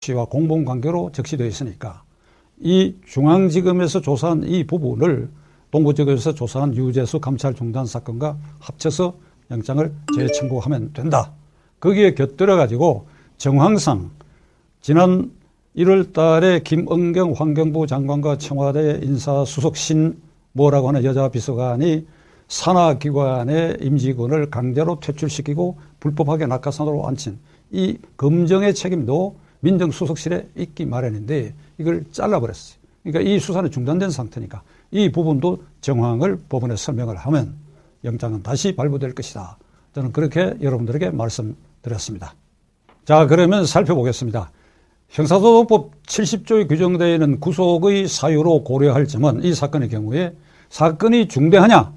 씨와 공범관계로 적시되어 있으니까 이 중앙지검에서 조사한 이 부분을 동부지검에서 조사한 유재수 감찰중단 사건과 합쳐서 영장을 재청구하면 된다. 거기에 곁들여 가지고 정황상 지난 1월 달에 김은경 환경부 장관과 청와대 인사수석 신모라고 하는 여자 비서관이 산하기관의 임직원을 강제로 퇴출시키고 불법하게 낙하산으로 앉힌 이 검정의 책임도 민정수석실에 있기 마련인데 이걸 잘라버렸어요. 그러니까 이 수사는 중단된 상태니까 이 부분도 정황을 법원에 설명을 하면 영장은 다시 발부될 것이다. 저는 그렇게 여러분들에게 말씀드렸습니다. 자, 그러면 살펴보겠습니다. 형사소송법 70조에 규정되어 있는 구속의 사유로 고려할 점은 이 사건의 경우에 사건이 중대하냐,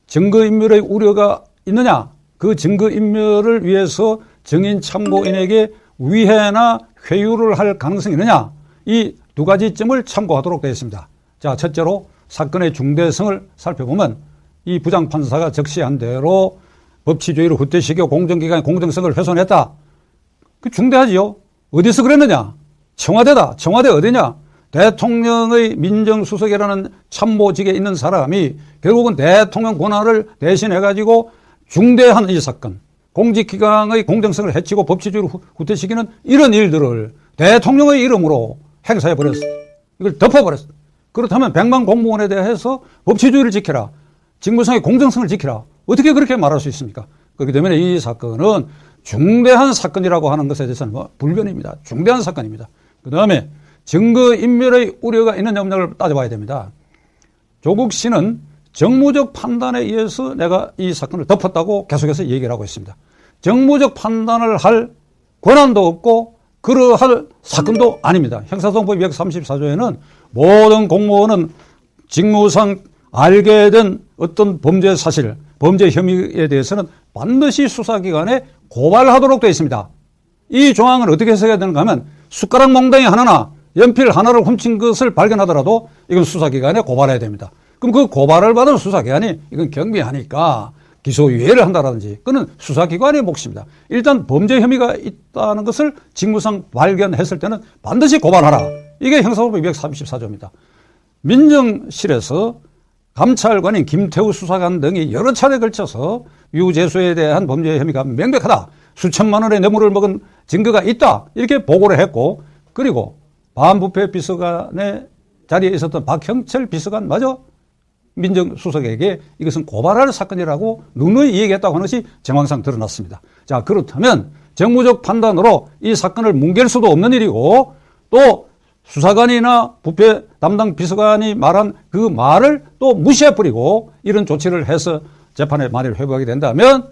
증거인멸의 우려가 있느냐, 그 증거인멸을 위해서 증인 참고인에게 위해나 회유를 할 가능성이 있느냐, 이 두 가지 점을 참고하도록 되어 있습니다. 자, 첫째로 사건의 중대성을 살펴보면 이 부장판사가 적시한 대로 법치주의를 후퇴시켜 공정기관의 공정성을 훼손했다. 그 중대하지요. 어디서 그랬느냐? 청와대다. 청와대 어디냐? 대통령의 민정수석이라는 참모직에 있는 사람이 결국은 대통령 권한을 대신해가지고 중대한 이 사건, 공직기관의 공정성을 해치고 법치주의를 후퇴시키는 이런 일들을 대통령의 이름으로 행사해버렸어. 이걸 덮어버렸어. 그렇다면 100만 공무원에 대해서 법치주의를 지켜라, 직무상의 공정성을 지켜라, 어떻게 그렇게 말할 수 있습니까? 그렇기 때문에 이 사건은 중대한 사건이라고 하는 것에 대해서는 불변입니다. 중대한 사건입니다. 그 다음에 증거인멸의 우려가 있느냐 없느냐를 따져봐야 됩니다. 조국 씨는 정무적 판단에 의해서 내가 이 사건을 덮었다고 계속해서 얘기를 하고 있습니다. 정무적 판단을 할 권한도 없고 그러할 사건도 아닙니다. 형사소송법 234조에는 모든 공무원은 직무상 알게 된 어떤 범죄 사실, 범죄 혐의에 대해서는 반드시 수사기관에 고발하도록 되어 있습니다. 이 조항을 어떻게 해석해야 되는가 하면 숟가락 몽땅이 하나나 연필 하나를 훔친 것을 발견하더라도 이건 수사기관에 고발해야 됩니다. 그럼 그 고발을 받은 수사기관이 이건 경미하니까 기소유예를 한다든지 그건 수사기관의 몫입니다. 일단 범죄 혐의가 있다는 것을 직무상 발견했을 때는 반드시 고발하라. 이게 형사소송법 234조입니다. 민정실에서 감찰관인 김태우 수사관 등이 여러 차례에 걸쳐서 유재수에 대한 범죄 혐의가 명백하다, 수천만 원의 뇌물을 먹은 증거가 있다, 이렇게 보고를 했고, 그리고 반부패 비서관의 자리에 있었던 박형철 비서관마저 민정수석에게 이것은 고발할 사건이라고 누누이 얘기했다고 하는 것이 정황상 드러났습니다. 자, 그렇다면 정무적 판단으로 이 사건을 뭉갤 수도 없는 일이고, 또 수사관이나 부패 담당 비서관이 말한 그 말을 또 무시해버리고 이런 조치를 해서 재판에 만일 회부하게 된다면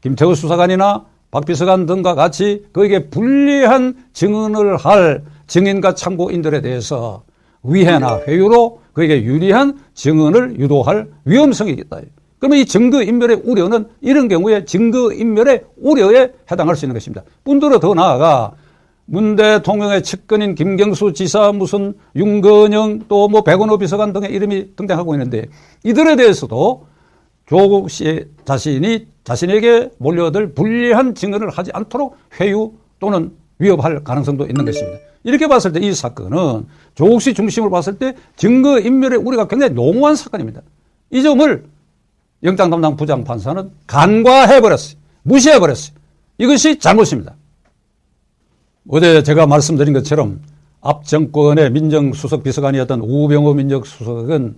김태우 수사관이나 박 비서관 등과 같이 그에게 불리한 증언을 할 증인과 참고인들에 대해서 위해나 회유로 그에게 유리한 증언을 유도할 위험성이 있다. 그러면 이 증거인멸의 우려는 이런 경우에 증거인멸의 우려에 해당할 수 있는 것입니다. 뿐더러 더 나아가 문 대통령의 측근인 김경수 지사, 무슨 윤건영, 또 뭐 백원호 비서관 등의 이름이 등장하고 있는데 이들에 대해서도 조국 씨 자신이 자신에게 몰려들 불리한 증언을 하지 않도록 회유 또는 위협할 가능성도 있는 것입니다. 이렇게 봤을 때 이 사건은 조국 씨 중심으로 봤을 때 증거인멸의 우려가 굉장히 농후한 사건입니다. 이 점을 영장 담당 부장판사는 간과해버렸어요. 무시해버렸어요. 이것이 잘못입니다. 어제 제가 말씀드린 것처럼 앞 정권의 민정수석 비서관이었던 우병우 민정수석은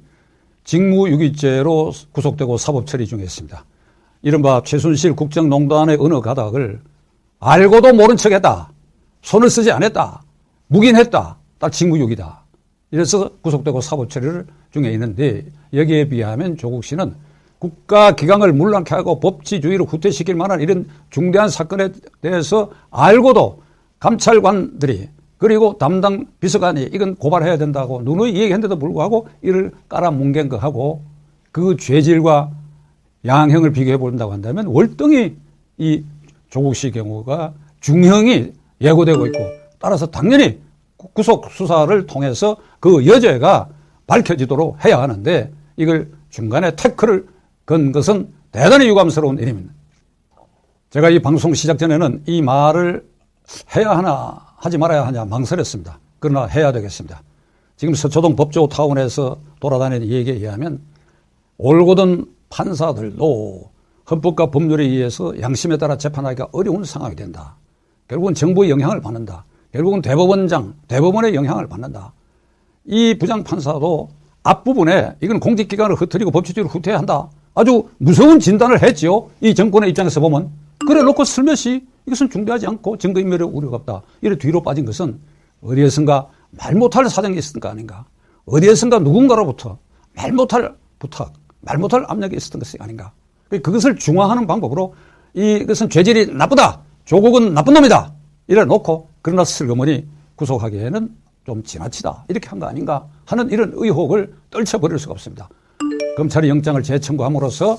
직무유기죄로 구속되고 사법처리 중에 있습니다. 이른바 최순실 국정농단의 어느 가닥을 알고도 모른 척했다, 손을 쓰지 않았다, 묵인했다, 딱 직무유기다, 이래서 구속되고 사법처리를 중에 있는데, 여기에 비하면 조국 씨는 국가기강을 문란케 하고 법치주의를 후퇴시킬 만한 이런 중대한 사건에 대해서 알고도 감찰관들이 그리고 담당 비서관이 이건 고발해야 된다고 누누이 얘기했는데도 불구하고 이를 깔아뭉갠 거하고 그 죄질과 양형을 비교해 본다고 한다면 월등히 이 조국 씨 경우가 중형이 예고되고 있고, 따라서 당연히 구속 수사를 통해서 그 여죄가 밝혀지도록 해야 하는데 이걸 중간에 태클을 건 것은 대단히 유감스러운 일입니다. 제가 이 방송 시작 전에는 이 말을 해야 하나 하지 말아야 하냐 망설였습니다. 그러나 해야 되겠습니다. 지금 서초동 법조타운에서 돌아다니는 얘기에 의하면 올곧은 판사들도 헌법과 법률에 의해서 양심에 따라 재판하기가 어려운 상황이 된다. 결국은 정부의 영향을 받는다. 결국은 대법원장, 대법원의 영향을 받는다. 이 부장판사도 앞부분에 이건 공직기관을 흐트리고 법치주의를 후퇴해야 한다. 아주 무서운 진단을 했지요. 이 정권의 입장에서 보면. 그래 놓고 슬며시 이것은 중대하지 않고 증거인멸의 우려가 없다. 이래 뒤로 빠진 것은 어디에선가 말 못할 사정이 있었던 거 아닌가. 어디에선가 누군가로부터 말 못할 부탁, 말 못할 압력이 있었던 것이 아닌가. 그것을 중화하는 방법으로 이것은 죄질이 나쁘다. 조국은 나쁜 놈이다. 이래 놓고 그러나 슬그머니 구속하기에는 좀 지나치다. 이렇게 한 거 아닌가 하는 이런 의혹을 떨쳐버릴 수가 없습니다. 검찰이 영장을 재청구함으로써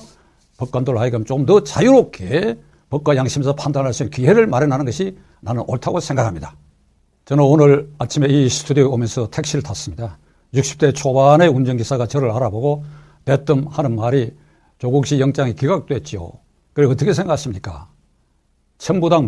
법관들 하여금 좀 더 자유롭게 법과 양심에서 판단할 수 있는 기회를 마련하는 것이 나는 옳다고 생각합니다. 저는 오늘 아침에 이 스튜디오에 오면서 택시를 탔습니다. 60대 초반의 운전기사가 저를 알아보고 대뜸 하는 말이 조국 씨 영장이 기각됐지요. 그리고 어떻게 생각하십니까? 천부당